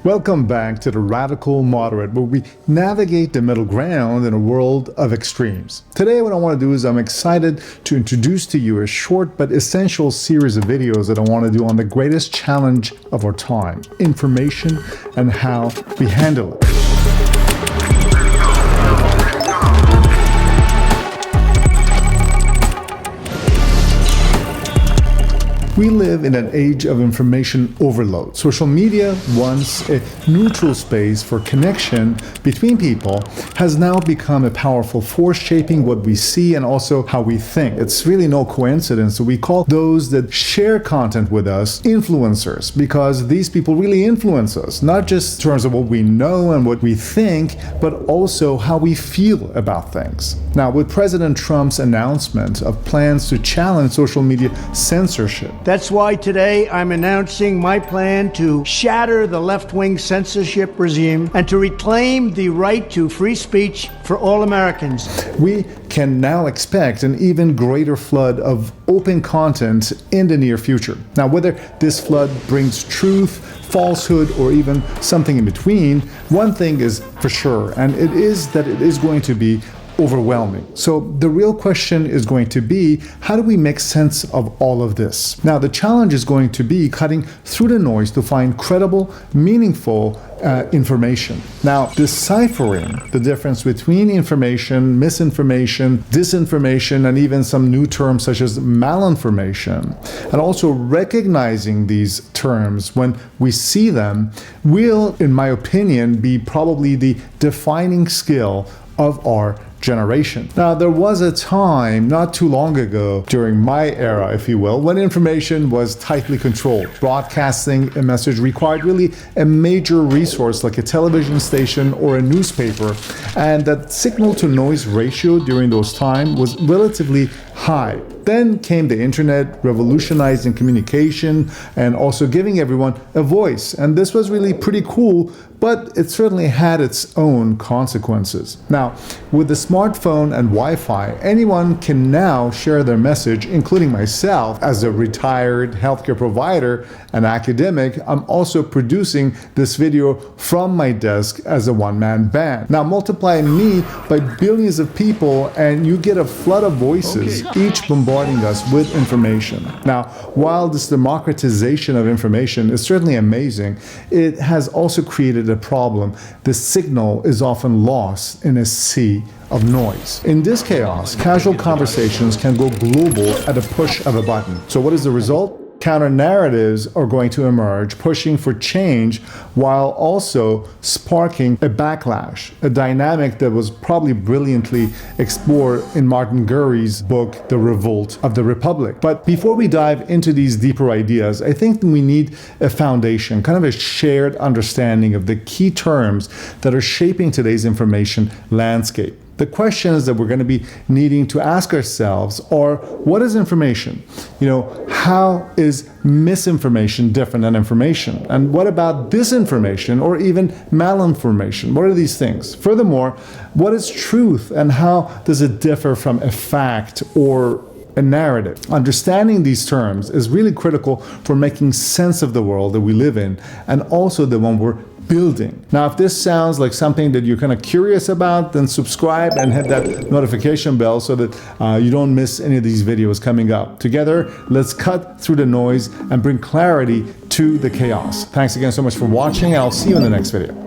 Welcome back to the Radical Moderate, where we navigate the middle ground in a world of extremes. Today what I want to do is I'm excited to introduce to you a short but essential series of videos that I want to do on the greatest challenge of our time, information and how we handle it. We live in an age of information overload. Social media, once a neutral space for connection between people, has now become a powerful force shaping what we see and also how we think. It's really no coincidence that we call those that share content with us influencers, because these people really influence us, not just in terms of what we know and what we think, but also how we feel about things. Now, with President Trump's announcement of plans to challenge social media censorship, that's why today I'm announcing my plan to shatter the left-wing censorship regime and to reclaim the right to free speech for all Americans. We can now expect an even greater flood of open content in the near future. Now, whether this flood brings truth, falsehood, or even something in between, one thing is for sure, and it is that it is going to be overwhelming. So the real question is going to be, how do we make sense of all of this? Now, the challenge is going to be cutting through the noise to find credible, meaningful information. Now, deciphering the difference between information, misinformation, disinformation, and even some new terms such as malinformation, and also recognizing these terms when we see them will, in my opinion, be probably the defining skill of our generation. Now, there was a time not too long ago, during my era, if you will, when information was tightly controlled. Broadcasting a message required really a major resource like a television station or a newspaper, and that signal-to-noise ratio during those times was relatively high. Then came the internet, revolutionizing communication and also giving everyone a voice. And this was really pretty cool, but it certainly had its own consequences. Now, with the smartphone and Wi-Fi, anyone can now share their message, including myself. As a retired healthcare provider and academic, I'm also producing this video from my desk as a one-man band. Now, multiply me by billions of people and you get a flood of voices, each bombarding us with information. Now, while this democratization of information is certainly amazing, it has also created a problem. The signal is often lost in a sea of noise. In this chaos, casual conversations can go global at a push of a button. So what is the result? Counter-narratives are going to emerge, pushing for change while also sparking a backlash, a dynamic that was probably brilliantly explored in Martin Gurry's book, The Revolt of the Republic. But before we dive into these deeper ideas, I think we need a foundation, kind of a shared understanding of the key terms that are shaping today's information landscape. The questions that we're going to be needing to ask ourselves are, what is information? How is misinformation different than information? And what about disinformation or even malinformation? What are these things? Furthermore, what is truth and how does it differ from a fact or a narrative? Understanding these terms is really critical for making sense of the world that we live in and also the one we're building. Now, if this sounds like something that you're kind of curious about, then subscribe and hit that notification bell so that you don't miss any of these videos coming up. Together, let's cut through the noise and bring clarity to the chaos. Thanks again so much for watching, and I'll see you in the next video.